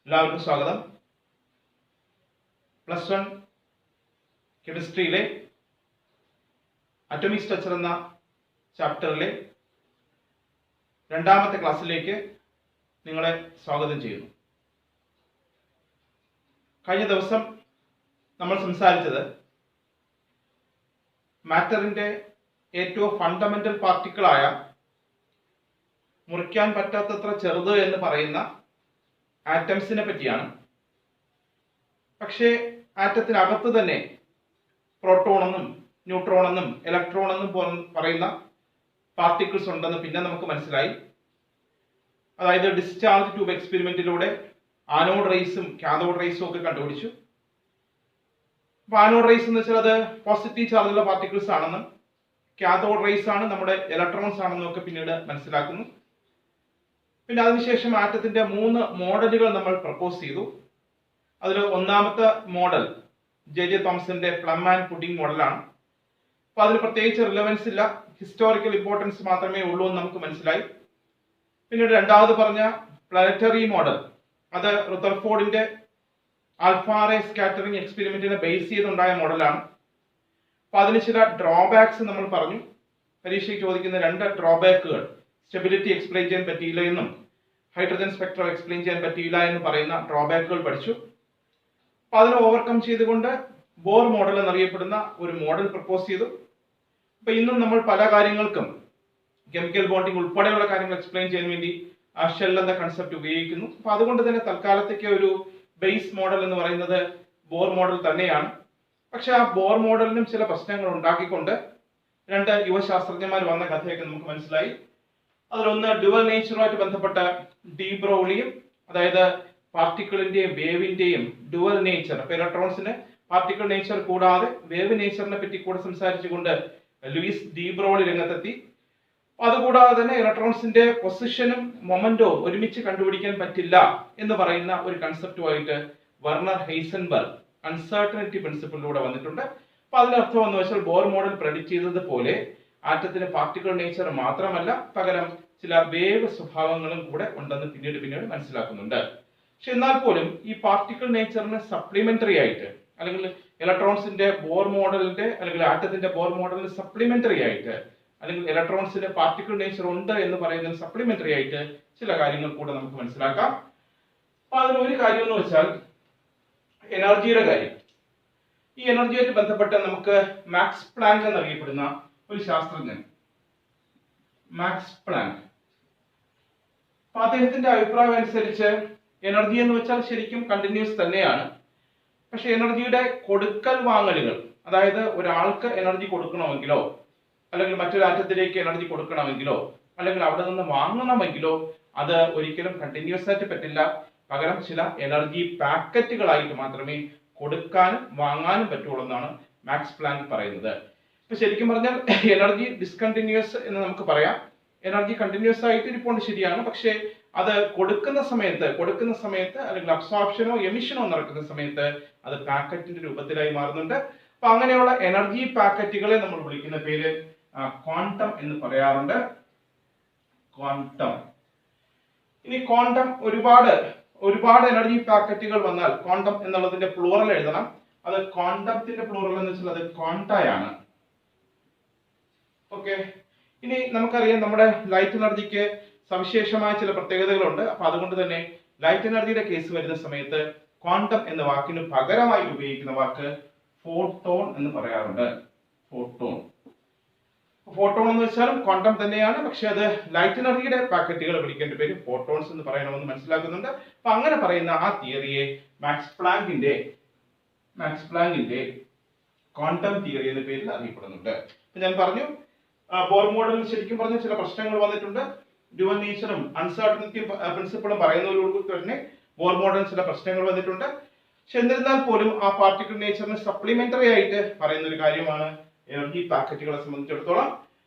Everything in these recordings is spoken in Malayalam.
എല്ലാവർക്കും സ്വാഗതം. പ്ലസ് 1 കെമിസ്ട്രിയിലെ അറ്റോമിക് സ്ട്രക്ചർ എന്ന ചാപ്റ്ററിലെ രണ്ടാമത്തെ ക്ലാസ്സിലേക്ക് നിങ്ങളെ സ്വാഗതം ചെയ്യുന്നു. കഴിഞ്ഞ ദിവസം നമ്മൾ സംസാരിച്ചത് മാറ്ററിന്റെ ഏറ്റവും ഫണ്ടമെന്റൽ പാർട്ടിക്കിളായ മുറിക്കാൻ പറ്റാത്തത്ര ചെറുത് എന്ന് പറയുന്ന ആറ്റംസിനെ പറ്റിയാണ്. പക്ഷേ ആറ്റത്തിനകത്ത് തന്നെ പ്രോട്ടോൺ എന്നും ന്യൂട്രോൺ എന്നും ഇലക്ട്രോൺ എന്നും പറയുന്ന പാർട്ടിക്കിൾസ് ഉണ്ടെന്ന് പിന്നെ നമുക്ക് മനസ്സിലായി. അതായത് ഡിസ്ചാർജ് ട്യൂബ് എക്സ്പെരിമെന്റിലൂടെ ആനോഡ് റേസും കാഥോഡ് റേസും ഒക്കെ കണ്ടുപിടിച്ചു. അപ്പൊ ആനോഡ് റേസ് എന്ന് വെച്ചാൽ അത് പോസിറ്റീവ് ചാർജുള്ള പാർട്ടിക്കിൾസ് ആണെന്നും കാഥോഡ് റേസ് ആണ് നമ്മുടെ ഇലക്ട്രോൺസ് ആണെന്നും ഒക്കെ പിന്നീട് മനസ്സിലാക്കുന്നു. പിന്നെ അതിനുശേഷം ആറ്റത്തിന്റെ 3 മോഡലുകൾ നമ്മൾ പ്രപ്പോസ് ചെയ്തു. അതിൽ ഒന്നാമത്തെ മോഡൽ ജെ തോംസന്റെ പ്ലം ആൻഡ് പുഡിംഗ് മോഡലാണ്. അപ്പൊ അതിന് പ്രത്യേകിച്ച് റിലവൻസ് ഇല്ല, ഹിസ്റ്റോറിക്കൽ ഇമ്പോർട്ടൻസ് മാത്രമേ ഉള്ളൂ എന്ന് നമുക്ക് മനസ്സിലായി. പിന്നീട് രണ്ടാമത് പറഞ്ഞ പ്ലാനറ്ററി മോഡൽ, അത് റുദർഫോർഡിന്റെ ആൽഫാറേ സ്കാറ്ററിംഗ് എക്സ്പെരിമെന്റിനെ ബേസ് ചെയ്തുണ്ടായ മോഡലാണ്. അപ്പൊ അതിന് ചില ഡ്രോബാക്സ് നമ്മൾ പറഞ്ഞു. പരീക്ഷയ്ക്ക് ചോദിക്കുന്ന 2 ഡ്രോബാക്കുകൾ, സ്റ്റെബിലിറ്റി എക്സ്പ്ലെയിൻ ചെയ്യാൻ പറ്റിയില്ല എന്നും ഹൈഡ്രജൻ സ്പെക്ട്രം എക്സ്പ്ലെയിൻ ചെയ്യാൻ പറ്റിയില്ല എന്ന് പറയുന്ന ഡ്രോബാക്കുകൾ പഠിച്ചു. അപ്പൊ അതിനെ ഓവർകം ചെയ്തുകൊണ്ട് ബോർ മോഡൽ എന്നറിയപ്പെടുന്ന ഒരു മോഡൽ പ്രപ്പോസ് ചെയ്തു. അപ്പൊ ഇന്നും നമ്മൾ പല കാര്യങ്ങൾക്കും കെമിക്കൽ ബോണ്ടിങ് ഉൾപ്പെടെയുള്ള കാര്യങ്ങൾ എക്സ്പ്ലെയിൻ ചെയ്യാൻ വേണ്ടി ആ ഷെൽ എന്ന കൺസെപ്റ്റ് ഉപയോഗിക്കുന്നു. അപ്പൊ അതുകൊണ്ട് തന്നെ തൽക്കാലത്തേക്ക് ഒരു ബേസ് മോഡൽ എന്ന് പറയുന്നത് ബോർ മോഡൽ തന്നെയാണ്. പക്ഷെ ആ ബോർ മോഡലിനും ചില പ്രശ്നങ്ങൾ ഉണ്ടാക്കിക്കൊണ്ട് 2 യുവശാസ്ത്രജ്ഞന്മാർ വന്ന കഥയൊക്കെ നമുക്ക് മനസ്സിലായി. അതിലൊന്ന് ഡ്യുവൽ നേച്ചറുമായിട്ട് ബന്ധപ്പെട്ട ഡി ബ്രൗളിയും, അതായത് പാർട്ടിക്കിളിന്റെയും വേവിന്റെയും ഡ്യുവൽ നേച്ചർ, ഇലക്ട്രോൺസിന് പാർട്ടിക്കിൾ നേച്ചർ കൂടാതെ വേവ് നേച്ചറിനെ പറ്റി കൂടെ സംസാരിച്ചുകൊണ്ട് ലൂയിസ് ഡി ബ്രൗളി രംഗത്തെത്തി. അതുകൂടാതെ തന്നെ ഇലക്ട്രോൺസിന്റെ പൊസിഷനും മൊമെന്റവും ഒരുമിച്ച് കണ്ടുപിടിക്കാൻ പറ്റില്ല എന്ന് പറയുന്ന ഒരു കൺസെപ്റ്റുമായിട്ട് വെർണർ ഹെയ്സൻബർഗ് അൺസർട്ടനിറ്റി പ്രിൻസിപ്പിളിലൂടെ വന്നിട്ടുണ്ട്. അപ്പൊ അതിനർത്ഥം എന്ന് വെച്ചാൽ ബോർ മോഡൽ പ്രെഡിക്റ്റ് ചെയ്തതുപോലെ ആറ്റത്തിന് പാർട്ടിക്കിൾ നേച്ചർ മാത്രമല്ല, പകരം ചില വേവ് സ്വഭാവങ്ങളും കൂടെ ഉണ്ടെന്ന് പിന്നീട് മനസ്സിലാക്കുന്നുണ്ട്. പക്ഷെ എന്നാൽ പോലും ഈ പാർട്ടിക്കിൾ നേച്ചറിന് സപ്ലിമെന്ററി ആയിട്ട്, അല്ലെങ്കിൽ ഇലക്ട്രോൺസിന്റെ ബോർ മോഡലിന്റെ അല്ലെങ്കിൽ ആറ്റത്തിന്റെ ബോർ മോഡലിന് സപ്ലിമെന്ററി ആയിട്ട്, അല്ലെങ്കിൽ ഇലക്ട്രോൺസിന്റെ പാർട്ടിക്കിൾ നേച്ചർ ഉണ്ട് എന്ന് പറയുന്നതിന് സപ്ലിമെന്ററി ആയിട്ട് ചില കാര്യങ്ങൾ കൂടെ നമുക്ക് മനസ്സിലാക്കാം. അപ്പൊ അതിലൊരു കാര്യം എന്ന് വെച്ചാൽ എനർജിയുടെ കാര്യം. ഈ എനർജിയായിട്ട് ബന്ധപ്പെട്ട് നമുക്ക് മാക്സ് പ്ലാങ്ക് എന്നറിയപ്പെടുന്ന ഒരു ശാസ്ത്രജ്ഞൻ, മാക്സ് പ്ലാങ്ക്, അദ്ദേഹത്തിന്റെ അഭിപ്രായം അനുസരിച്ച് എനർജി എന്ന് വെച്ചാൽ ശരിക്കും കണ്ടിന്യൂസ് തന്നെയാണ്. പക്ഷെ എനർജിയുടെ കൊടുക്കൽ വാങ്ങലുകൾ, അതായത് ഒരാൾക്ക് എനർജി കൊടുക്കണമെങ്കിലോ അല്ലെങ്കിൽ മറ്റൊരു ആറ്റത്തിലേക്ക് എനർജി കൊടുക്കണമെങ്കിലോ അല്ലെങ്കിൽ അവിടെ നിന്ന് വാങ്ങണമെങ്കിലോ അത് ഒരിക്കലും കണ്ടിന്യൂസ് ആയിട്ട് പറ്റില്ല. പകരം ചില എനർജി പാക്കറ്റുകളായിട്ട് മാത്രമേ കൊടുക്കാനും വാങ്ങാനും പറ്റുള്ളൂ എന്നാണ് മാക്സ് പ്ലാങ്ക് പറയുന്നത്. ഇപ്പൊ ശരിക്കും പറഞ്ഞാൽ എനർജി ഡിസ്കണ്ടിന്യൂസ് എന്ന് നമുക്ക് പറയാം. എനർജി കണ്ടിന്യൂസ് ആയിട്ട് ഇരിപ്പുണ്ട്, ശരിയാണ്. പക്ഷേ അത് കൊടുക്കുന്ന സമയത്ത് അല്ലെങ്കിൽ അബ്സോർപ്ഷനോ എമിഷനോ നടക്കുന്ന സമയത്ത് അത് പാക്കറ്റിന്റെ രൂപത്തിലായി മാറുന്നുണ്ട്. അപ്പൊ അങ്ങനെയുള്ള എനർജി പാക്കറ്റുകളെ നമ്മൾ വിളിക്കുന്ന പേര് ക്വാണ്ടം എന്ന് പറയാറുണ്ട്. ക്വാണ്ടം. ഇനി ക്വാണ്ടം ഒരുപാട് എനർജി പാക്കറ്റുകൾ വന്നാൽ ക്വാണ്ടം എന്നുള്ളതിന്റെ പ്ലൂറൽ എഴുതണം. അത് ക്വാണ്ടത്തിന്റെ പ്ലൂറൽ എന്ന് വെച്ചാൽ അത് ക്വാണ്ടയാണ്. ഓക്കെ. ഇനി നമുക്കറിയാം നമ്മുടെ ലൈറ്റ് എനർജിക്ക് സവിശേഷമായ ചില പ്രത്യേകതകളുണ്ട്. അപ്പൊ അതുകൊണ്ട് തന്നെ ലൈറ്റ് എനർജിയുടെ കേസ് വരുന്ന സമയത്ത് ക്വാണ്ടം എന്ന വാക്കിന് പകരമായി ഉപയോഗിക്കുന്ന വാക്ക് ഫോട്ടോൺ എന്ന് പറയാറുണ്ട്. ഫോട്ടോൺ. ഫോട്ടോൺ എന്ന് വെച്ചാലും ക്വാണ്ടം തന്നെയാണ്, പക്ഷെ അത് ലൈറ്റ് എനർജിയുടെ പാക്കറ്റുകൾ വിളിക്കേണ്ട പേര് ഫോട്ടോൺസ് എന്ന് പറയണമെന്ന് മനസ്സിലാക്കുന്നുണ്ട്. അപ്പൊ അങ്ങനെ പറയുന്ന ആ തിയറിയെ മാക്സ് പ്ലാങ്കിന്റെ ക്വാണ്ടം തിയറി എന്ന പേരിൽ അറിയപ്പെടുന്നുണ്ട്. ഞാൻ പറഞ്ഞു ബോർ മോഡലിൽ ശരിക്കും പറഞ്ഞ ചില പ്രശ്നങ്ങൾ വന്നിട്ടുണ്ട്. ഡ്യുവൽ നേച്ചറും അൺസർട്ടനിറ്റി പ്രിൻസിപ്പിളും പറയുന്നതോടുകൂടി തന്നെ ബോർ മോഡലിൽ ചില പ്രശ്നങ്ങൾ വന്നിട്ടുണ്ട്. പക്ഷെ എന്നിരുന്നാൽ പോലും ആ പാർട്ടിക്കിൾ നേച്ചറിന് സപ്ലിമെന്ററി ആയിട്ട് പറയുന്ന ഒരു കാര്യമാണ് എനർജി പാക്കറ്റുകളെ സംബന്ധിച്ചിടത്തോളം.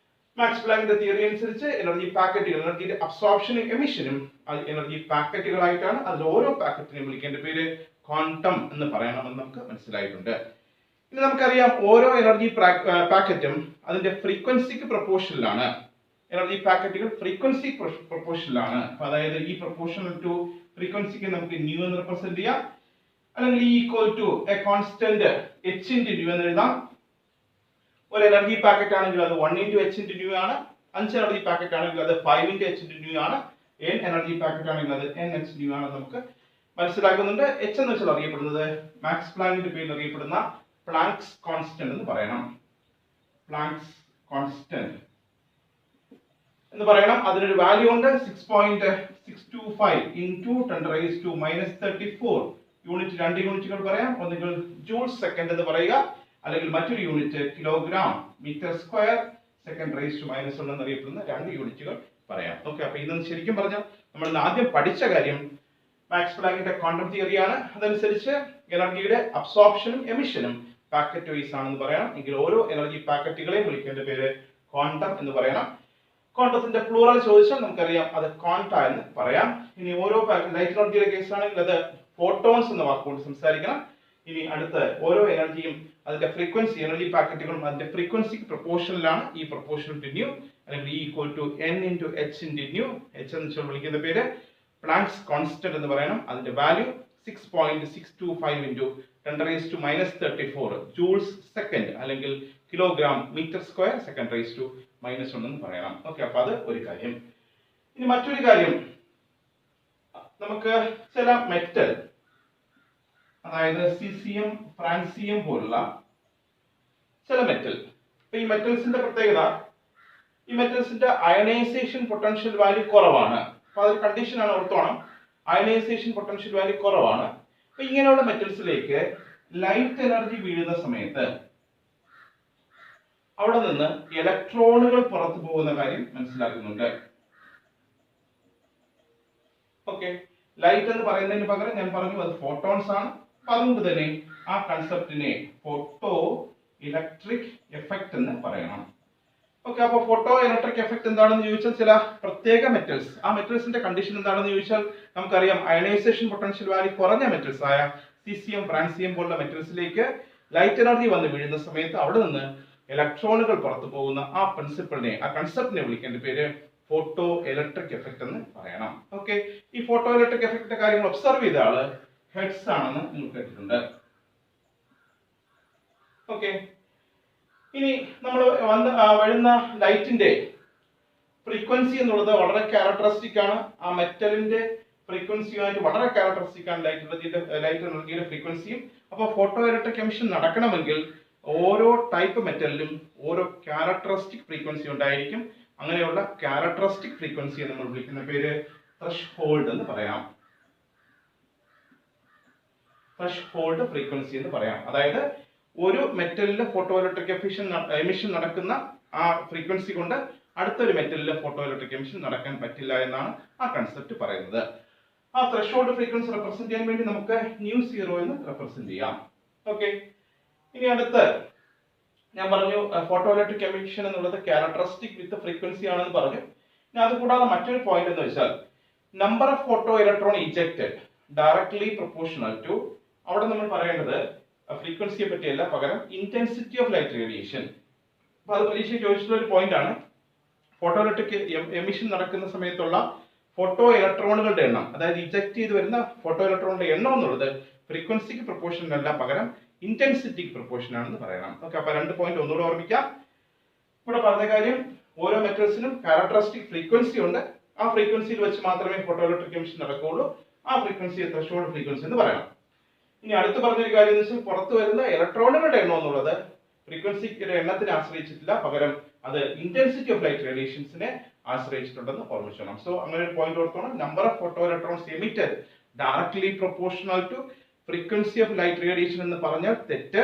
മാക്സ് പ്ലാങ്കിന്റെ തിയറി അനുസരിച്ച് എനർജി പാക്കറ്റുകൾ, എനർജിയുടെ അബ്സോർപ്ഷനും എമിഷനും എനർജി പാക്കറ്റുകളായിട്ടാണ്. അതിൽ ഓരോ പാക്കറ്റിനെയും വിളിക്കേണ്ട പേര് ക്വാണ്ടം എന്ന് പറയണമെന്ന് നമുക്ക് മനസ്സിലായിട്ടുണ്ട്. ഇനി നമുക്കറിയാം ഓരോ എനർജി പാക്കറ്റും അതിന്റെ ഫ്രീക്വൻസിക്ക് പ്രൊപ്പോർഷനിലാണ്. എനർജി പാക്കറ്റുകൾ ഫ്രീക്വൻസി പ്രൊപ്പോർഷനിലാണ്. അതായത് ഈ പ്രൊപ്പോർഷണൽ ടു ഫ്രീക്വൻസിക്ക് നമുക്ക് ന്യൂ എന്ന് റെപ്രസെന്റ് ചെയ്യാം, അല്ലെങ്കിൽ E equal to a constant h into nu എന്ന് എഴുതാം. ഒരു എനർജി പാക്കറ്റ് ആണെങ്കിൽ അത് 1 ഇൻറ്റു h ഇൻറ്റു ന്യൂ ആണ്. 5 എനർജി പാക്കറ്റ് ആണെങ്കിൽ അത് 5 ഇൻറ്റു h ഇൻറ്റു ന്യൂ ആണ്. n എനർജി പാക്കറ്റ് ആണെങ്കിൽ അത് n h ന്യൂ ആണ്. നമുക്ക് മനസ്സിലാക്കുന്നുണ്ട്. h എന്ന് വെച്ചാൽ അറിയപ്പെടുന്നത് മാക്സ് പ്ലാങ്കിന്റെ പേരിൽ അറിയപ്പെടുന്ന പ്ലാങ്ക്സ് കോൺസ്റ്റന്റ് എന്ന് പറയണം. പ്ലാങ്ക്സ് കോൺസ്റ്റന്റ് എന്ന് പറയണം. അതിനൊരു വാല്യൂ ഉണ്ട് 6.625 ഇൻറ്റു 10⁻⁻34 യൂണിറ്റ്. രണ്ട് യൂണിറ്റുകൾ പറയാം. ഒന്നുകിൽ ജൂൾസ് സെക്കൻഡ് എന്ന് പറയുക, അല്ലെങ്കിൽ മറ്റൊരു യൂണിറ്റ് കിലോഗ്രാം മീറ്റർ സ്ക്വയർ (10⁻⁻1) എന്നറിയപ്പെടുന്ന രണ്ട് യൂണിറ്റുകൾ പറയാം. ഓക്കെ, അപ്പൊ ഇന്ന് ശരിക്കും പറഞ്ഞാൽ നമ്മൾ ആദ്യം പഠിച്ച കാര്യം മാക്സ് പ്ലാങ്കിന്റെ ക്വാണ്ടം തിയറിയാണ്. അതനുസരിച്ച് എനർജിയുടെ അബ്സോർപ്ഷനും എമിഷനും പാക്കറ്റ് വൈസ് ആണെന്ന് പറയണം. എങ്കിൽ ഓരോ എനർജി പാക്കറ്റുകളെയും വിളിക്കേണ്ട പേര് ക്വാണ്ടം എന്ന് പറയണം. ക്വാണ്ടത്തിന്റെ പ്ലൂറൽ ചോദിച്ചാൽ നമുക്കറിയാം അത് ക്വാണ്ട എന്ന് പറയാം. ഇനി ഓരോ ലൈറ്റ് എനർജിയുടെ കേസാണെങ്കിൽ അത് ഫോട്ടോൺസ് എന്ന വാക്കുകൊണ്ട് സംസാരിക്കണം. ഇനി അടുത്ത ഓരോ എനർജിയും അതിന്റെ ഫ്രീക്വൻസി, എനർജി പാക്കറ്റുകളും അതിന്റെ ഫ്രീക്വൻസിക്ക് പ്രൊപ്പോർഷനിലാണ്. ഈ പ്രൊപ്പോർഷണൽ ടു ന്യൂ, അല്ലെങ്കിൽ E equal to n into h into nu. h എന്ന് വെച്ചാൽ വിളിക്കുന്ന പേര് പ്ലാങ്ക്സ് കോൺസ്റ്റന്റ് എന്ന് പറയണം. അതിന്റെ വാല്യൂ 6.625 ഇൻറ്റു 10⁻⁻34 ജൂൾസ് സെക്കൻഡ്, അല്ലെങ്കിൽ കിലോഗ്രാം മീറ്റർ സ്ക്വയർ (10⁻⁻1) എന്ന് പറയണം. ഓക്കെ, അപ്പൊ അത് ഒരു കാര്യം. ഇനി മറ്റൊരു കാര്യം, നമുക്ക് ചില മെറ്റൽ, അതായത് സീസിയം, ഫ്രാൻസിയം പോലുള്ള ചില മെറ്റൽ, ഈ മെറ്റൽസിന്റെ പ്രത്യേകത, ഈ മെറ്റൽസിന്റെ അയണൈസേഷൻ പൊട്ടൻഷ്യൽ വാല്യൂ കുറവാണ്. അപ്പൊ അതൊരു കണ്ടീഷനാണ്, ഓർത്തോണം. അയണൈസേഷൻ പൊട്ടൻഷ്യൽ വാല്യൂ കുറവാണ്. അപ്പൊ ഇങ്ങനെയുള്ള മെറ്റൽസിലേക്ക് ലൈറ്റ് എനർജി വീഴുന്ന സമയത്ത് അവിടെ നിന്ന് ഇലക്ട്രോണുകൾ പുറത്തു പോകുന്ന കാര്യം മനസ്സിലാക്കുന്നുണ്ട്. ഓക്കെ, ലൈറ്റ് എന്ന് പറയുന്നതിന് പകരം ഞാൻ പറഞ്ഞു അത് ഫോട്ടോൺസ് ആണ്. അപ്പൊ അതുകൊണ്ട് തന്നെ ആ കൺസെപ്റ്റിനെ ഫോട്ടോ ഇലക്ട്രിക് എഫക്ട് എന്ന് പറയണം. ഓക്കെ, അപ്പൊ ഫോട്ടോ ഇലക്ട്രിക് എഫക്ട് എന്താണെന്ന് ചോദിച്ചാൽ ചില പ്രത്യേക മെറ്റൽസ്, ആ മെറ്റൽസിന്റെ കണ്ടീഷൻ എന്താണെന്ന് ചോദിച്ചാൽ നമുക്കറിയാം അയണൈസേഷൻ പൊട്ടൻഷ്യൽ വാല്യൂ കുറഞ്ഞ മെറ്റൽസ് ആയ സീസിയം, ഫ്രാൻസിയം പോലുള്ള മെറ്റൽസിലേക്ക് ലൈറ്റ് എനർജി വന്ന് വീഴുന്ന സമയത്ത് അവിടെ നിന്ന് ഇലക്ട്രോണുകൾ പുറത്തു പോകുന്ന ആ പ്രിൻസിപ്പിളിനെ, ആ കൺസെപ്റ്റിനെ വിളിക്കേണ്ട പേര് ഫോട്ടോ ഇലക്ട്രിക് എഫക്ട് എന്ന് പറയണം. ഓക്കെ, ഈ ഫോട്ടോ ഇലക്ട്രിക് എഫക്റ്റിന്റെ കാര്യങ്ങൾ ഒബ്സർവ് ചെയ്ത ആള് ഹെഡ്സ് ആണെന്ന് നിങ്ങൾ കേട്ടിട്ടുണ്ട്. ഓക്കെ, ഇനി നമ്മൾ വരുന്ന ലൈറ്റിന്റെ ഫ്രീക്വൻസി എന്നുള്ളത് വളരെ ക്യാരക്ടറിസ്റ്റിക് ആണ്. ആ മെറ്റലിന്റെ ഫ്രീക്വൻസിയുമായിട്ട് വളരെ ക്യാരക്ടറിസ്റ്റിക് ആണ് ലൈറ്റ് എനർജിയുടെ ഫ്രീക്വൻസിയും. അപ്പോൾ ഫോട്ടോ ഇലക്ട്രിക് എമിഷൻ നടക്കണമെങ്കിൽ ഓരോ ടൈപ്പ് മെറ്റലിലും ഓരോ ക്യാരക്ടറിസ്റ്റിക് ഫ്രീക്വൻസി ഉണ്ടായിരിക്കും. അങ്ങനെയുള്ള ക്യാരക്ടറിസ്റ്റിക് ഫ്രീക്വൻസിയെ നമ്മൾ വിളിക്കുന്ന പേര് ത്രെഷ്ഹോൾഡ് എന്ന് പറയാം. ത്രെഷ്ഹോൾഡ് ഫ്രീക്വൻസി എന്ന് പറയാം. അതായത് ഒരു മെറ്റലിലെ ഫോട്ടോ ഇലക്ട്രിക് എമിഷൻ നടക്കുന്ന ആ ഫ്രീക്വൻസി കൊണ്ട് അടുത്തൊരു മെറ്റലിലെ ഫോട്ടോ ഇലക്ട്രിക് എമിഷൻ നടക്കാൻ പറ്റില്ല എന്നാണ് ആ കൺസെപ്റ്റ് പറയുന്നത്. ആ ത്രെഷ്ഹോൾഡ് ഫ്രീക്വൻസി റെപ്രസെന്റ് ചെയ്യാൻ വേണ്ടി നമുക്ക് μ0 എന്ന് റെപ്രസെന്റ് ചെയ്യാം. ഓക്കെ, ഇനി അടുത്ത് ഞാൻ പറഞ്ഞു ഫോട്ടോ ഇലക്ട്രിക് എമിഷൻ എന്നുള്ളത് ക്യാരക്ടറിസ്റ്റിക് വിത്ത് ഫ്രീക്വൻസി ആണെന്ന് പറഞ്ഞു. ഇനി അത് കൂടാതെ മറ്റൊരു പോയിന്റ് എന്ന് വെച്ചാൽ number of photo electron ejected directly proportional to, അവിടെ നമ്മൾ പറയേണ്ടത് ഫ്രീക്വൻസിയെ പറ്റിയല്ല, പകരം ഇന്റൻസിറ്റി ഓഫ് ലൈറ്റ് റേഡിയേഷൻ. അപ്പൊ അത് പരീക്ഷയ്ക്ക് ചോദിച്ചിട്ടുള്ള ഒരു പോയിന്റ് ആണ്. ഫോട്ടോ ഇലക്ട്രിക് എമിഷൻ നടക്കുന്ന സമയത്തുള്ള ഫോട്ടോ ഇലക്ട്രോണുകളുടെ എണ്ണം, അതായത് ഇജക്ട് ചെയ്ത് വരുന്ന ഫോട്ടോ ഇലക്ട്രോണിന്റെ എണ്ണം എന്നുള്ളത് ഫ്രീക്വൻസിക്ക് പ്രൊപ്പോർഷണൽ അല്ല, പകരം ഇന്റൻസിറ്റിക്ക് പ്രൊപ്പോർഷൻ ആണെന്ന് പറയണം. ഓക്കെ, അപ്പൊ രണ്ട് പോയിന്റ് ഒന്നുകൂടെ ഓർമ്മിക്കാം. ഇവിടെ പറഞ്ഞ കാര്യം, ഓരോ മെറ്റൽസിനും ക്യാരക്ടറിസ്റ്റിക് ഫ്രീക്വൻസി ഉണ്ട്. ആ ഫ്രീക്വൻസിയിൽ വെച്ച് മാത്രമേ ഫോട്ടോ ഇലക്ട്രിക് എമിഷൻ നടക്കുകയുള്ളൂ. ആ ഫ്രീക്വൻസിയെ ത്രെഷ്ഹോൾഡ് ഫ്രീക്വൻസി എന്ന് പറയണം. ഇനി അടുത്ത് പറഞ്ഞൊരു കാര്യം എന്ന് വെച്ചാൽ പുറത്തു വരുന്ന ഇലക്ട്രോണുകളുടെ എണ്ണം എന്നുള്ളത് ഫ്രീക്വൻസിയുടെ എണ്ണത്തിനെ ആശ്രയിച്ചിട്ടില്ല, പകരം അത് ഇന്റൻസിറ്റി ഓഫ് ലൈറ്റ് റേഡിയേഷൻസിനെ ആശ്രയിച്ചിട്ടുണ്ടെന്ന് ഓർമ്മിച്ചോണം. സോ അങ്ങനെ ഒരു പോയിന്റ് ഓർത്തോണം. Number of photo electrons emitted directly proportional to frequency of light radiation എന്ന് പറഞ്ഞാൽ തെറ്റ്.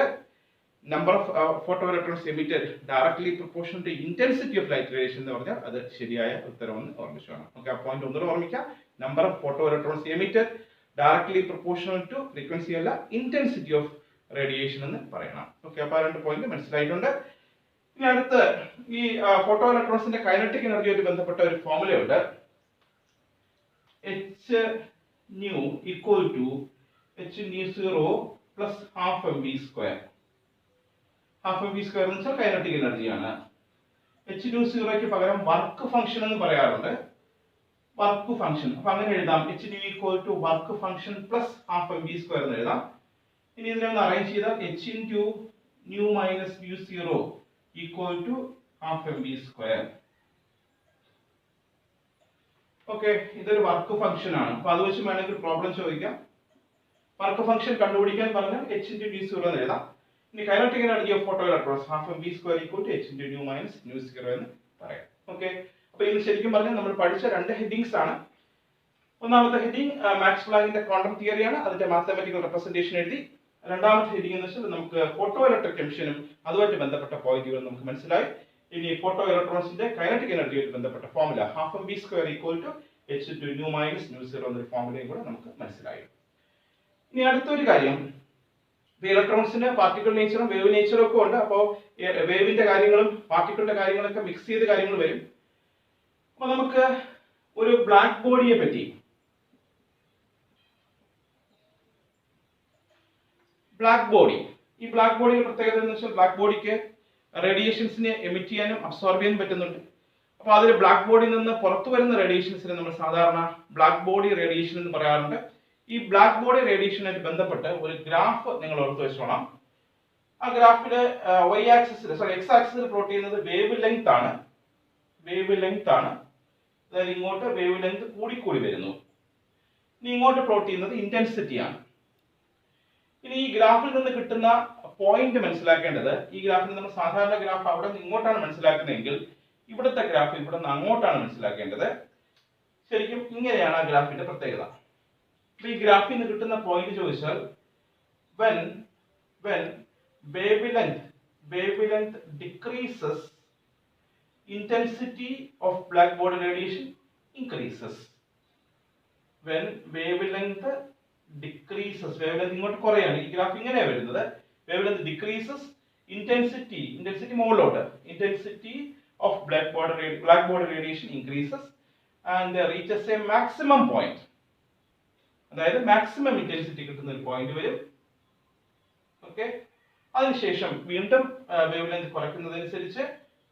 Number of photo electrons emitted directly proportional to intensity of light radiation എന്ന് പറഞ്ഞാൽ അത് ശരിയായ ഉത്തരമെന്ന് ഓർമ്മിച്ചോണം. ഓക്കെ, ആ പോയിന്റ് ഒന്നുകൂടെ ഓർമ്മിക്കാം. Number of photo electrons emitted directly proportional to frequency അല്ല, ഇന്റൻസിറ്റി ഓഫ് റേഡിയേഷൻ എന്ന് പറയണം. ഓക്കെ, അപ്പൊ ആ രണ്ട് പോയിന്റ് മനസ്സിലായിട്ടുണ്ട്. ഇനി അടുത്ത് ഈ ഫോട്ടോ ഇലക്ട്രോൺസിന്റെ കൈനറ്റിക് എനർജിയായിട്ട് ബന്ധപ്പെട്ട ഒരു ഫോർമുല ഉണ്ട്. h nu equal to h nu 0 plus half mv square. half mv square എന്ന് വെച്ചാൽ കൈനറ്റിക് എനർജിയാണ്. h nu 0 ക്ക് പകരം വർക്ക് ഫംഗ്ഷൻ എന്ന് പറയാറുണ്ട്. Work function. അപ്പൊ അങ്ങനെ എഴുതാം, H D equal to work function plus half M B square എന്ന് എഴുതാം. ഇനി ഇതിനെ ഒന്ന് അറേഞ്ച് ചെയ്താൽ H into nu minus mu zero equal to half M B square. Okay, ഇതൊരു വർക്ക് ഫംഗ്ഷൻ ആണ്. അപ്പൊ അത് വെച്ച് വേണമെങ്കിൽ പ്രോബ്ലം ചോദിക്കാം. വർക്ക് ഫംഗ്ഷൻ കണ്ടുപിടിക്കാൻ പറഞ്ഞാൽ എച്ച് ഇൻറ്റു ന്യൂ സീറോ എന്ന് എഴുതാം. ഇനി kinetic energy of photo electrons half M B square equal to H into nu minus mu zero എന്ന് പറയാം. ഓക്കെ, അപ്പൊ ഇത് ശരിക്കും പറഞ്ഞാൽ നമ്മൾ പഠിച്ച രണ്ട് ഹെഡിങ്സ് ആണ്. ഒന്നാമത്തെ ഹെഡിങ് മാക്സ് പ്ലാങ്കിന്റെ ക്വാണ്ടം തിയറിയാണ്, അതിന്റെ മാത്തമാറ്റിക്കൽ റെപ്രസെന്റേഷൻ എഴുതി. രണ്ടാമത്തെ ഹെഡിങ് എന്ന് വെച്ചാൽ നമുക്ക് ഫോട്ടോ ഇലക്ട്രിക് എമിഷനും അതുമായിട്ട് ബന്ധപ്പെട്ട പോയിന്റുകൾ നമുക്ക് മനസ്സിലായി. ഇനി ഫോട്ടോ ഇലക്ട്രോൺസിന്റെ കൈനറ്റിക് എനർജിയുമായിട്ട് ബന്ധപ്പെട്ട formula half M B square equal to H to nu minus nu zero എന്നൊരു ഫോർമുലയും കൂടെ നമുക്ക് മനസ്സിലായി. ഇനി അടുത്തൊരു കാര്യം, ഇലക്ട്രോൺസിന് പാർട്ടിക്കിൾ നേച്ചറും വേവ് നേച്ചറും ഒക്കെ ഉണ്ട്. അപ്പോൾ വേവിന്റെ കാര്യങ്ങളും പാർട്ടിക്കിളിന്റെ കാര്യങ്ങളൊക്കെ മിക്സ് ചെയ്ത കാര്യങ്ങൾ വരും. അപ്പൊ നമുക്ക് ഒരു ബ്ലാക്ക് ബോഡിയെ പറ്റി, ബ്ലാക്ക് ബോഡി, ഈ ബ്ലാക്ക് ബോഡിയുടെ പ്രത്യേകത എന്ന് വെച്ചാൽ ബ്ലാക്ക് ബോഡിക്ക് റേഡിയേഷൻസിനെ എമിറ്റ് ചെയ്യാനും അബ്സോർബ് ചെയ്യാനും പറ്റുന്നുണ്ട്. അപ്പൊ അതിൽ ബ്ലാക്ക് ബോഡിയിൽ നിന്ന് പുറത്തു വരുന്ന റേഡിയേഷൻസിനെ നമ്മൾ സാധാരണ ബ്ലാക്ക് ബോഡി റേഡിയേഷൻ എന്ന് പറയാറുണ്ട്. ഈ ബ്ലാക്ക് ബോഡി റേഡിയേഷനുമായിട്ട് ബന്ധപ്പെട്ട് ഒരു ഗ്രാഫ് നിങ്ങൾ ഓർത്ത് വെച്ചോണം. ആ ഗ്രാഫില് വൈ ആക്സിസിൽ എക്സ് ആക്സിസിൽ പ്ലോട്ട് ചെയ്യുന്നത് വേവ് ലെങ്ത് ആണ്. വേവ് ലെങ്ത് ആണ്. അതായത് ഇങ്ങോട്ട് വേവ് ലെങ്ത് കൂടിക്കൂടി വരുന്നു. ഇനി ഇങ്ങോട്ട് പ്ലോട്ട് ചെയ്യുന്നത് ഇന്റൻസിറ്റി ആണ്. ഇനി ഈ ഗ്രാഫിൽ നിന്ന് കിട്ടുന്ന പോയിന്റ് മനസ്സിലാക്കേണ്ടത്, ഈ ഗ്രാഫിൽ നമ്മൾ സാധാരണ ഗ്രാഫ് അവിടെ നിന്ന് ഇങ്ങോട്ടാണ് മനസ്സിലാക്കുന്നതെങ്കിൽ ഇവിടുത്തെ ഗ്രാഫ് ഇവിടെ നിന്ന് അങ്ങോട്ടാണ് മനസ്സിലാക്കേണ്ടത്. ശരിക്കും ഇങ്ങനെയാണ് ആ ഗ്രാഫിന്റെ പ്രത്യേകത. ഈ ഗ്രാഫിൽ നിന്ന് കിട്ടുന്ന പോയിന്റ് ചോദിച്ചാൽ when wavelength decreases, intensity of black body radiation increases. When wavelength decreases, wavelength ഇങ്ങോട്ട് കുറയാണ്, ഈ ഗ്രാഫ് ഇങ്ങനെയാണ് വരുന്നത്. wavelength decreases, intensity മുകളിലോട്ട്, intensity of black body radiation increases and reaches a maximum point. അതായത് മാക്സിമം ഇന്റൻസിറ്റി കിട്ടുന്ന ഒരു പോയിന്റ് വരും. ഓക്കെ, അതിനുശേഷം വീണ്ടും വേവ് ലെങ്ത് കുറയ്ക്കുന്നതനുസരിച്ച്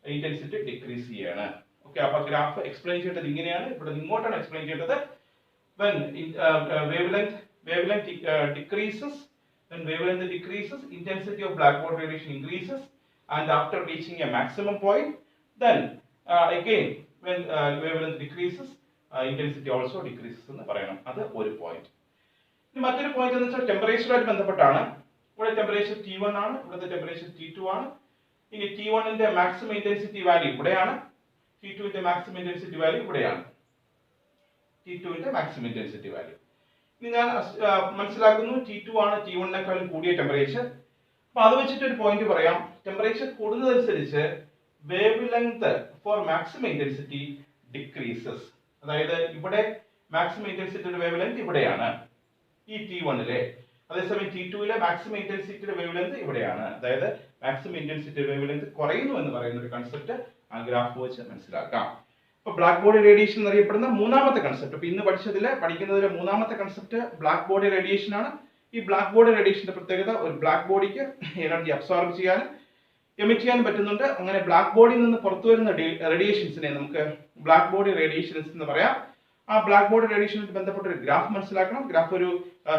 ഇന്റൻസിറ്റി ഡിക്രീസ് ചെയ്യാണ്. ഓക്കെ, അപ്പൊ ഗ്രാഫ് എക്സ്പ്ലെയിൻ ചെയ്യേണ്ടത് ഇങ്ങനെയാണ്, ഇവിടെ ഇങ്ങോട്ടാണ് എക്സ്പ്ലെയിൻ ചെയ്യേണ്ടത്. when wavelength decreases, intensity of black body radiation increases, and after reaching a maximum point, then again when wavelength decreases, intensity also decreases എന്ന് പറയണം. അത് ഒരു പോയിന്റ്. ഇനി മറ്റൊരു പോയിന്റ് എന്ന് വെച്ചാൽ ടെമ്പറേച്ചറുമായിട്ട് ബന്ധപ്പെട്ടാണ്. ഇവിടെ ടെമ്പറേച്ചർ T1 ആണ്, ഇവിടുത്തെ ടെമ്പറേച്ചർ T2 ആണ്. ഇനി T1 ന്റെ മാക്സിമം ഇന്റൻസിറ്റി വാല്യൂ ഇവിടെയാണ്, T2 ന്റെ മാക്സിമം ഇന്റൻസിറ്റി വാല്യൂ ഇവിടെയാണ്. T2 ന്റെ മാക്സിമം ഇന്റൻസിറ്റി വാല്യൂ ഇനി ഞാൻ മനസ്സിലാക്കുന്നു T2 ആണ് T1 നേക്കാളും കൂടിയ ടെമ്പറേച്ചർ. അപ്പൊ അത് വെച്ചിട്ട് ഒരു പോയിന്റ് പറയാം. ടെമ്പറേച്ചർ കൂടുന്നതനുസരിച്ച് wavelength for maximum intensity decreases. അതായത് ഇവിടെ മാക്സിമം ഇന്റൻസിറ്റിയുടെ വേവ് ലെങ്ത് ഇവിടെയാണ് ഈ T1-ലെ, അതേസമയം T2-ലെ മാക്സിമം ഇന്റൻസിറ്റിയുടെ വേവ് ലെങ്ത് ഇവിടെയാണ്. അതായത് മാക്സിമം ഇന്റൻസിറ്റി വേവ് ലെങ്ത് കുറയുന്നു എന്ന് പറയുന്ന ഒരു കൺസെപ്റ്റ് ആ ഗ്രാഫ് വെച്ച് മനസ്സിലാക്കാം. അപ്പൊ ബ്ലാക്ക് ബോഡി റേഡിയേഷൻ എന്നറിയപ്പെടുന്ന മൂന്നാമത്തെ കൺസെപ്റ്റ്, ഇപ്പൊ ഇന്ന് പഠിക്കുന്നതിലെ മൂന്നാമത്തെ കൺസെപ്റ്റ് ബ്ലാക്ക് ബോഡി റേഡിയേഷൻ ആണ്. ഈ ബ്ലാക്ക് ബോഡി റേഡിയേഷന്റെ പ്രത്യേകത, ഒരു ബ്ലാക്ക് ബോഡിക്ക് എനർജി അബ്സോർബ് ചെയ്യാനും എമിറ്റ് ചെയ്യാനും പറ്റുന്നുണ്ട്. അങ്ങനെ ബ്ലാക്ക് ബോഡിയിൽ നിന്ന് പുറത്തു വരുന്ന റേഡിയേഷൻസിനെ നമുക്ക് ബ്ലാക്ക് ബോഡി റേഡിയേഷൻസ് എന്ന് പറയാം. ആ ബ്ലാക്ക് ബോഡി റേഡിയേഷനുമായിട്ട് ബന്ധപ്പെട്ട ഒരു ഗ്രാഫ് മനസ്സിലാക്കണം. ഗ്രാഫ് ഒരു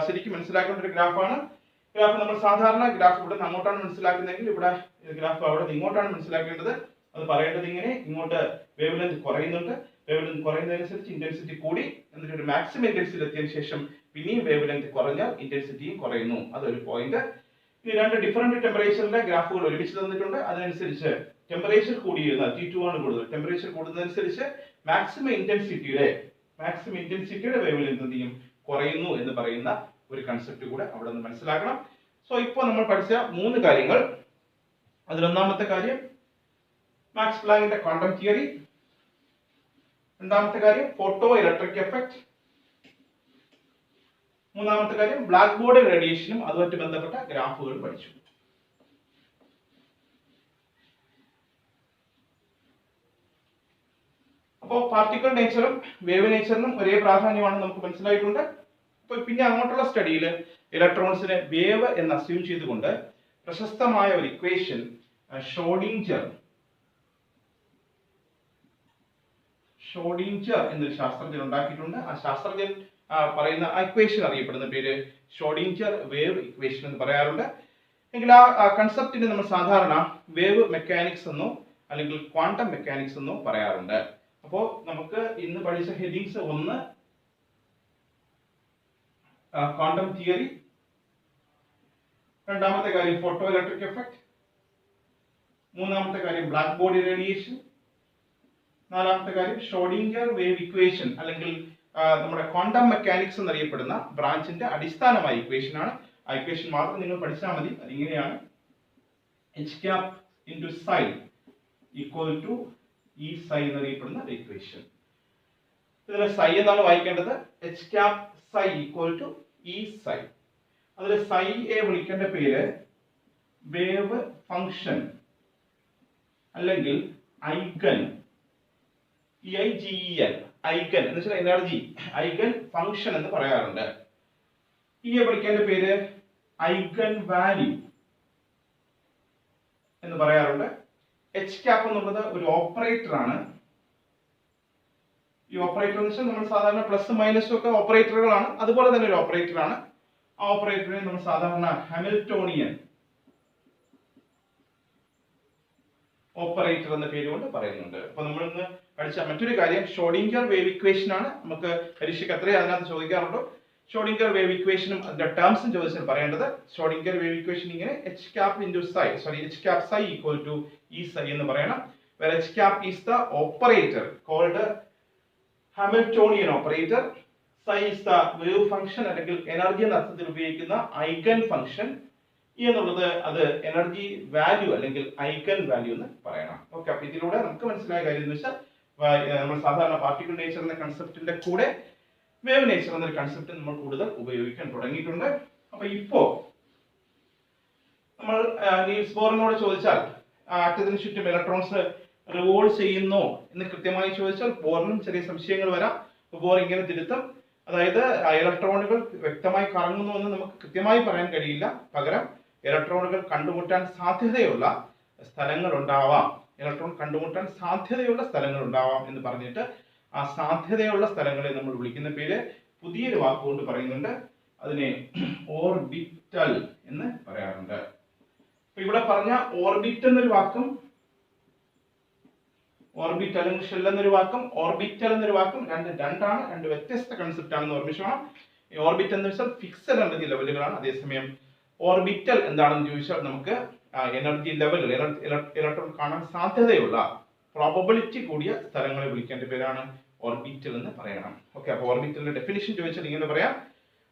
ശരിക്കും മനസ്സിലാക്കേണ്ട ഒരു ഗ്രാഫാണ്. ഗ്രാഫ് നമ്മൾ സാധാരണ ഗ്രാഫ് ഇവിടെ നിന്ന് അങ്ങോട്ടാണ് മനസ്സിലാക്കുന്നതെങ്കിൽ ഇവിടെ ഗ്രാഫ് അവിടെ നിന്ന് ഇങ്ങോട്ടാണ് മനസ്സിലാക്കേണ്ടത്. അത് പറയേണ്ടത് ഇങ്ങനെ, ഇങ്ങോട്ട് വേവ് ലെങ്ത് കുറയുന്നുണ്ട്, വേവ് ലെങ്ത് കുറയുന്നതനുസരിച്ച് ഇന്റൻസിറ്റി കൂടി, എന്നിട്ട് ഒരു മാക്സിമം ഇന്റൻസിറ്റി എത്തിയതിനു ശേഷം പിന്നെയും വേവ് ലെങ്ത് കുറഞ്ഞാൽ ഇന്റൻസിറ്റിയും കുറയുന്നു. അതൊരു പോയിന്റ്. ഇനി രണ്ട് ഡിഫറെന്റ് ടെമ്പറേച്ചറിന്റെ ഗ്രാഫുകൾ ഒരുമിച്ച് തന്നിട്ടുണ്ട്. അതിനനുസരിച്ച് ടെമ്പറേച്ചർ കൂടിയിരുന്ന T2 ആണ് കൂടുതൽ. ടെമ്പറേച്ചർ കൂടുന്നതനുസരിച്ച് മാക്സിമം ഇന്റൻസിറ്റിയുടെ വേവ് ലെങ്ത് എന്ത് ചെയ്യും, കുറയുന്നു എന്ന് പറയുന്ന ഒരു കൺസെപ്റ്റ് കൂടെ അവിടെ നിന്ന് മനസ്സിലാക്കണം. സോ ഇപ്പോൾ നമ്മൾ പഠിച്ച മൂന്ന് കാര്യങ്ങൾ, അതിലൊന്നാമത്തെ കാര്യം മാക്സ് പ്ലാങ്കിന്റെ ക്വാണ്ടം തിയറി, രണ്ടാമത്തെ കാര്യം ഫോട്ടോ ഇലക്ട്രിക് എഫക്ട്, മൂന്നാമത്തെ കാര്യം ബ്ലാക്ക് ബോഡി റേഡിയേഷനും അതുമായിട്ട് ബന്ധപ്പെട്ട ഗ്രാഫുകൾ പഠിച്ചു. അപ്പോൾ പാർട്ടിക്കിൾ നേച്ചറും വേവ് നേച്ചറിനും ഒരേ പ്രാധാന്യമാണ് നമുക്ക് മനസ്സിലായിട്ടുണ്ട്. അപ്പോൾ പിന്നെ അങ്ങോട്ടുള്ള സ്റ്റഡിയിൽ ഇലക്ട്രോൺസിനെ വേവ് എന്ന് അസ്യൂം ചെയ്തുകൊണ്ട് പ്രശസ്തമായ ഒരു ഇക്വേഷൻ ഷോഡിഞ്ചർ എന്നൊരു ശാസ്ത്രജ്ഞൻ ഉണ്ടാക്കിയിട്ടുണ്ട്. ആ ശാസ്ത്രജ്ഞൻ പറയുന്ന ഇക്വേഷൻ അറിയപ്പെടുന്ന പേര് ഷോഡിഞ്ചർ വേവ് ഇക്വേഷൻ എന്ന് പറയാറുണ്ട്. എങ്കിൽ ആ കൺസെപ്റ്റിനെ നമ്മൾ സാധാരണ വേവ് മെക്കാനിക്സ് എന്നോ അല്ലെങ്കിൽ ക്വാണ്ടം മെക്കാനിക്സ് എന്നോ പറയാറുണ്ട്. അപ്പോൾ നമുക്ക് ഇന്ന് പഠിച്ച ഹെഡിങ്സ് ഒന്ന് ക്വാണ്ടം തിയറി, രണ്ടാമത്തെ കാര്യം ഫോട്ടോ ഇലക്ട്രിക് എഫക്ട്, മൂന്നാമത്തെ കാര്യം ബ്ലാക്ക് ബോഡി റേഡിയേഷൻ, നാലാമത്തെ കാര്യം ഷോഡിഞ്ചർ വേവ് ഇക്വേഷൻ അല്ലെങ്കിൽ നമ്മുടെ ക്വാണ്ടം മെക്കാനിക്സ് എന്നറിയപ്പെടുന്ന ബ്രാഞ്ചിന്റെ അടിസ്ഥാനമായ ഇക്വേഷൻ ആണ്. ആ ഇക്വേഷൻ മാത്രം നിങ്ങൾ പഠിച്ചാൽ മതി. അതിങ്ങനെയാണ് h cap into psi equal to E psi എന്നറിയപ്പെടുന്ന ഇക്വേഷൻ. ഇതിൽ psi എന്നാണ് വായിക്കേണ്ടത്. h cap psi equal to E psi. അതിൽ psi യെ വിളിക്കേണ്ട പേര് വേവ് ഫംഗ്ഷൻ അല്ലെങ്കിൽ ഐഗൻ, EIGEN, ഐഗൻ എന്ന് വെച്ചാൽ എനർജി, ഐഗൻ ഫംഗ്ഷൻ എന്ന് പറയാറുണ്ട്. യെ വിളിക്കേണ്ട പേര് ഐഗൻ വാല്യൂ എന്ന് പറയാറുണ്ട്. h cap എന്നുള്ളത് ഒരു ഓപ്പറേറ്റർ ആണ്. ഈ ഓപ്പറേറ്റർ എന്ന് വെച്ചാൽ നമ്മൾ സാധാരണ പ്ലസ് മൈനസും ഒക്കെ ഓപ്പറേറ്ററുകളാണ്. അതുപോലെ തന്നെ ഒരു ഓപ്പറേറ്റർ ആണ്. ആ ഓപ്പറേറ്ററിനെ നമ്മൾ സാധാരണ ഹാമിൽട്ടോണിയൻ ഓപ്പറേറ്റർ എന്ന പേര് കൊണ്ട് പറയുന്നുണ്ട്. അപ്പൊ നമ്മൾ ഇന്ന് പഠിച്ച മറ്റൊരു കാര്യം ഷോഡിഞ്ചർ വേവ് ഇക്വേഷൻ ആണ്. നമുക്ക് പരീക്ഷയ്ക്ക് അത്രയും അതിനകത്ത് ചോദിക്കാറുണ്ടോ. ഷോഡിഞ്ചർ വേവ് ഇക്വേഷനും അതിന്റെ ടേംസും ചോദിച്ചാൽ പറയേണ്ടത് ഷോഡിഞ്ചർ വേവ് ഇക്വേഷൻ ഇങ്ങനെ h cap psi equal to E psi എന്ന് പറയണം. where h cap is the operator called Hamiltonian operator, psi is the wave function അല്ലെങ്കിൽ എനർജി എന്ന അർത്ഥത്തിൽ ഉപയോഗിക്കുന്ന ഐഗൻ ഫംഗ്ഷൻ, എന്നുള്ളത് അത് എനർജി വാല്യൂ അല്ലെങ്കിൽ ഐഗൻ വാല്യൂ എന്ന് പറയണം. ഓക്കെ, അപ്പൊ ഇതിലൂടെ നമുക്ക് മനസ്സിലായ കാര്യം എന്ന് വെച്ചാൽ നമ്മൾ സാധാരണ പാർട്ടിക്കിൾ നേച്ചർ എന്ന കൺസെപ്റ്റിന്റെ കൂടെ വേവ് നേച്ചർ എന്നൊരു കൺസെപ്റ്റ് നമ്മൾ കൂടുതൽ ഉപയോഗിക്കാൻ തുടങ്ങിയിട്ടുണ്ട്. അപ്പൊ ഇപ്പോ നമ്മൾ നീൽസ് ബോറിനോട് ചോദിച്ചാൽ ആറ്റത്തിന് ചുറ്റും ഇലക്ട്രോൺസ് റിവോൾവ് ചെയ്യുന്നോ എന്ന് കൃത്യമായി ചോദിച്ചാൽ ബോറിനും ചെറിയ സംശയങ്ങൾ വരാം. ബോർ ഇങ്ങനെ തിരുത്തും, അതായത് ഇലക്ട്രോണുകൾ വ്യക്തമായി കറങ്ങുന്നു എന്ന് നമുക്ക് കൃത്യമായി പറയാൻ കഴിയില്ല. പകരം ഇലക്ട്രോണുകൾ കണ്ടുമുട്ടാൻ സാധ്യതയുള്ള സ്ഥലങ്ങൾ ഉണ്ടാവാം, ഇലക്ട്രോൺ കണ്ടുമുട്ടാൻ സാധ്യതയുള്ള സ്ഥലങ്ങൾ ഉണ്ടാവാം എന്ന് പറഞ്ഞിട്ട് ആ സാധ്യതയുള്ള സ്ഥലങ്ങളെ നമ്മൾ വിളിക്കുന്ന പേര് പുതിയൊരു വാക്കുകൊണ്ട് പറയുന്നുണ്ട്. അതിനെ ഓർബിറ്റൽ എന്ന് പറയാറുണ്ട്. ഇവിടെ പറഞ്ഞ ഓർബിറ്റ് എന്നൊരു വാക്കും ഓർബിറ്റ് അല്ലെങ്കിൽ ഷെൽ എന്നൊരു വാക്കും ഓർബിറ്റൽ എന്നൊരു വാക്കും രണ്ടാണ്, രണ്ട് വ്യത്യസ്ത കൺസെപ്റ്റ് ആണെന്ന് ഓർമ്മിച്ചോണം. ഓർബിറ്റ് എന്ന് വെച്ചാൽ ഫിക്സഡ് എനർജി ലെവലുകളാണ്. അതേസമയം ഓർബിറ്റൽ എന്താണെന്ന് ചോദിച്ചാൽ നമുക്ക് എനർജി ലെവൽ, ഇലക്ട്രോൺ കാണാൻ സാധ്യതയുള്ള പ്രോബബിലിറ്റി കൂടിയ സ്ഥലങ്ങളെ വിളിക്കേണ്ട പേരാണ് ഓർബിറ്റൽ എന്ന് പറയണം. ഓക്കെ, അപ്പോൾ ഓർബിറ്റലിന്റെ ഡെഫിനിഷൻ ചോദിച്ചാൽ ഇങ്ങനെ പറയാം: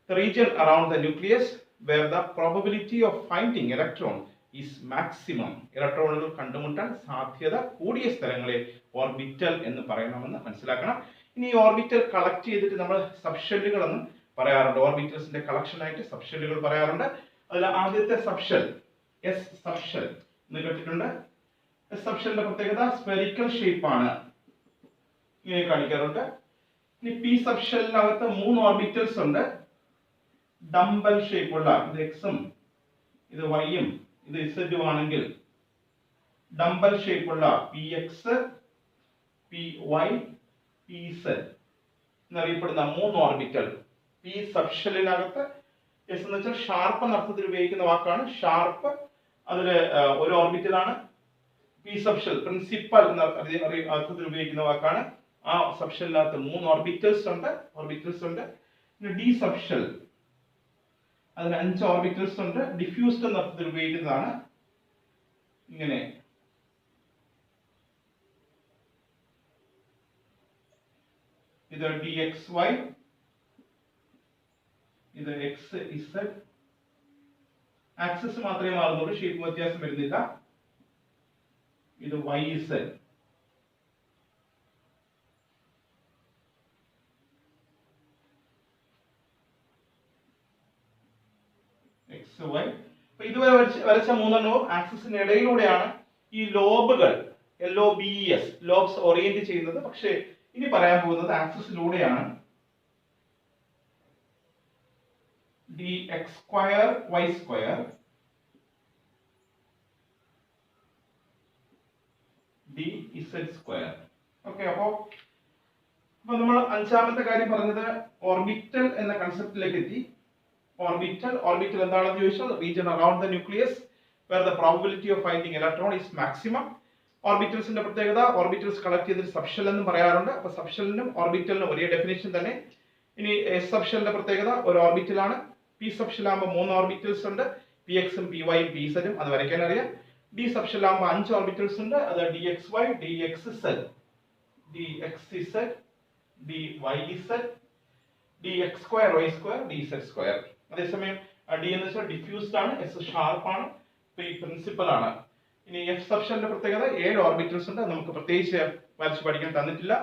the region around the nucleus where the probability of finding electron is maximum. ഇലക്ട്രോണുകൾ കണ്ടുമുട്ടാൻ സാധ്യത കൂടിയ സ്ഥലങ്ങളെ ഓർബിറ്റൽ എന്ന് പറയണമെന്ന് മനസ്സിലാക്കണം. ഇനി ഈ ഓർബിറ്റൽ കളക്ട് ചെയ്തിട്ട് നമ്മൾ സബ്ഷെല്ലുകൾ എന്ന് പറയാറുണ്ട്. ഓർബിറ്റൽസിന്റെ കളക്ഷൻ ആയിട്ട് സബ്ഷെല്ലുകൾ പറയാറുണ്ട്. അതിൽ ആദ്യത്തെ സബ്ഷെൽ എസ് സബ്ഷെൽ എന്ന് കേട്ടിട്ടുണ്ട്. എസ് സബ്ഷെല്ലിന്റെ പ്രത്യേകത സ്ഫെറിക്കൽ ഷേപ്പ് ആണ്, ഇങ്ങനെ കാണിക്കാറുണ്ട്. ഇനി പി സബ്ഷെല്ലിനകത്ത് 3 ഓർബിറ്റൽസ് ഉണ്ട്. ഡംബൽ ഷേപ്പ് ഉള്ള, ഇത് എക്സും ഇത് വൈയും ഇത് ഇസഡും ആണെങ്കിൽ ഡംബൽ ഷേപ്പ് ഉള്ള P X, P Y, P Z എന്നറിയപ്പെടുന്ന 3 ഓർബിറ്റൽ പി സബ്ഷെല്ലിനകത്ത്. എസ് എന്ന് വെച്ചാൽ ഷാർപ്പ് എന്ന അർത്ഥത്തിൽ ഉപയോഗിക്കുന്ന വാക്കാണ്. ഷാർപ്പ് അതില് ഒരു ഓർബിറ്റലാണ്. പി സബ്ഷെൽ പ്രിൻസിപ്പൽ എന്ന അർത്ഥത്തിൽ ഉപയോഗിക്കുന്ന വാക്കാണ്. ആ സബ്ഷെല്ലിനകത്ത് 3 ഓർബിറ്റൽസ് ഉണ്ട്. പിന്നെ ഡി സബ്ഷെൽ, അതിന് 5 ഓർബിറ്റൽസ് ഉണ്ട്. ഡിഫ്യൂസ്ഡ് എന്ന അർത്ഥത്തിൽ ഉപയോഗിക്കുന്നതാണ്. ഇങ്ങനെ ഇത് ഡി എക്സ് വൈ, ഇത് എക്സ് ഇസഡ്. ആക്സിസ് മാത്രമേ മാറുന്നുള്ളൂ, ഷേപ്പ് വ്യത്യാസം വരുന്നില്ല. ഇത് വൈ ഇസഡ്. X Y. അപ്പൊ ഇതുവരെ വരച്ച 3 ആക്സിസിന് ഇടയിലൂടെയാണ് ഈ ലോബുകൾ LOBES ലോബ്സ് ഓറിയന്റ് ചെയ്യുന്നത്. പക്ഷേ ഇനി പറയാൻ പോകുന്നത് ആക്സിസിലൂടെയാണ്. dx² y² dz². ഓക്കെ, അപ്പോ അപ്പൊ നമ്മൾ അഞ്ചാമത്തെ കാര്യം പറഞ്ഞത് ഓർബിറ്റൽ എന്ന കൺസെപ്റ്റിലേക്ക് എത്തി. ഓർബിറ്റൽ എന്താണെന്ന് ചോദിച്ചാൽ region around the nucleus where the probability of finding electron is maximum. ഓർബിറ്റൽസിന്റെ പ്രത്യേകത, ഓർബിറ്റൽസ് കളക്ട് ചെയ്തിട്ട് സബ്ഷെൽ എന്നും പറയാറുണ്ട്. അപ്പൊ സബ്ഷെലിനും ഓർബിറ്റലിനും ഒരേ ഡെഫിനേഷൻ തന്നെ. ഇനി എസ് സബ്ഷെലിന്റെ പ്രത്യേകത ഒരു ഓർബിറ്റലാണ്. പി സബ്ഷെൽ ആകുമ്പോൾ 3 ഓർബിറ്റൽസ് ഉണ്ട്, പി എക്സും പി വൈയും പി സെറ്റും, അത് വരയ്ക്കാൻ അറിയാം. ഡി സബ്ഷെൽ ആകുമ്പോൾ 5 ഓർബിറ്റൽസ് ഉണ്ട്, അത് D X Y, D X Z, D X Z, D Y Z, D X square Y square, D Z square. അതേസമയം ഡി എന്ന് വെച്ചാൽ ഡിഫ്യൂസ്ഡ് ആണ്, എസ് ഷാർപ്പ് ആണ്, പി പ്രിൻസിപ്പൽ ആണ്. ഇനി എഫ് സബ്ഷെലിന്റെ പ്രത്യേകത 7 ഓർബിറ്റൽസ് ഉണ്ട്, നമുക്ക് പ്രത്യേകിച്ച് വരച്ച് പഠിക്കാൻ തന്നിട്ടില്ല.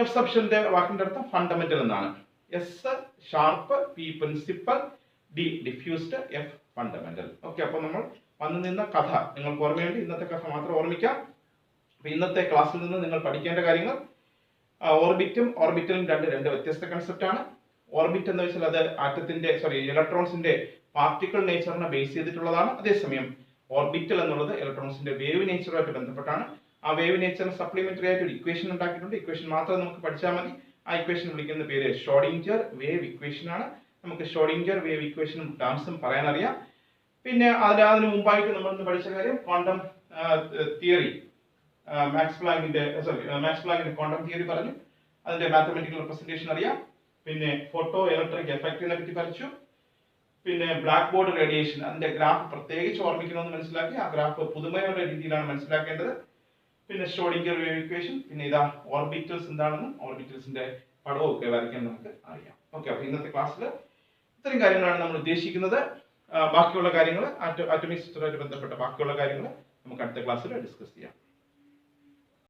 എഫ് സബ്ഷെലിന്റെ വാക്കിന്റെ അർത്ഥം ഫണ്ടമെന്റൽ എന്നാണ്. S sharp, P principal, D diffused, F fundamental. Okay, അപ്പൊ നമ്മൾ വന്നു നിന്ന കഥ നിങ്ങൾക്ക് ഓർമ്മയുണ്ട്. ഇന്നത്തെ കഥ മാത്രം ഓർമ്മിക്കാം. അപ്പൊ ഇന്നത്തെ ക്ലാസ്സിൽ നിന്ന് നിങ്ങൾ പഠിക്കേണ്ട കാര്യങ്ങൾ, ഓർബിറ്റും ഓർബിറ്റലും രണ്ട് വ്യത്യസ്ത കൺസെപ്റ്റ് ആണ്. ഓർബിറ്റ് എന്ന് വെച്ചാൽ അത് ആറ്റത്തിന്റെ ഇലക്ട്രോൺസിന്റെ പാർട്ടിക്കിൾ നേച്ചറിനെ ബേസ് ചെയ്തിട്ടുള്ളതാണ്. അതേസമയം ഓർബിറ്റൽ എന്നുള്ളത് ഇലക്ട്രോൺസിന്റെ വേവ് നേച്ചറുമായിട്ട് ബന്ധപ്പെട്ടാണ്. ആ വേവ് നേച്ചറിന് സപ്ലിമെന്ററി ആയിട്ട് ഒരു ഇക്വേഷൻ ഉണ്ടാക്കിയിട്ടുണ്ട്. ഇക്വേഷൻ മാത്രം നമുക്ക് പഠിച്ചാൽ മതി. ആ ഇക്വേഷൻ വിളിക്കുന്ന പേര് ഷ്രോഡിംഗർ വേവ് ഇക്വേഷൻ ആണ്. നമുക്ക് ഷ്രോഡിംഗർ വേവ് ഇക്വേഷനും ടേംസും പറയാൻ അറിയാം. പിന്നെ അതിന് മുമ്പായിട്ട് നമ്മൾ ഇന്ന് പഠിച്ച കാര്യം ക്വാണ്ടം തിയറി, മാക്സ് പ്ലാങ്കിന്റെ ക്വാണ്ടം തിയറി പറഞ്ഞു. അതിന്റെ മാത്തമാറ്റിക്കൽ റെപ്രസെന്റേഷൻ അറിയാം. പിന്നെ ഫോട്ടോ ഇലക്ട്രിക് എഫക്റ്റിനെ പറ്റി പഠിച്ചു. പിന്നെ ബ്ലാക്ക് ബോർഡ് റേഡിയേഷൻ, അതിന്റെ ഗ്രാഫ് പ്രത്യേകിച്ച് ഓർമ്മിക്കണമെന്ന് മനസ്സിലാക്കി. ആ ഗ്രാഫ് പുതുമയുള്ള രീതിയിലാണ് മനസ്സിലാക്കേണ്ടത്. പിന്നെ ഷ്രോഡിംഗർ വേവ് ഇക്വേഷൻ, പിന്നെ ഇതാ ഓർബിറ്റൽസ് എന്താണെന്നും ഓർബിറ്റൽസിന്റെ പടവും ഒക്കെ വരയ്ക്കാൻ നമുക്ക് അറിയാം. ഓക്കെ, അപ്പൊ ഇന്നത്തെ ക്ലാസ്സിൽ ഇത്രയും കാര്യങ്ങളാണ് നമ്മൾ ഉദ്ദേശിക്കുന്നത്. ബാക്കിയുള്ള കാര്യങ്ങൾ ആറ്റോമിക് സിസ്റ്റവുമായിട്ട് ബന്ധപ്പെട്ട ബാക്കിയുള്ള കാര്യങ്ങൾ നമുക്ക് അടുത്ത ക്ലാസ്സിൽ ഡിസ്കസ് ചെയ്യാം.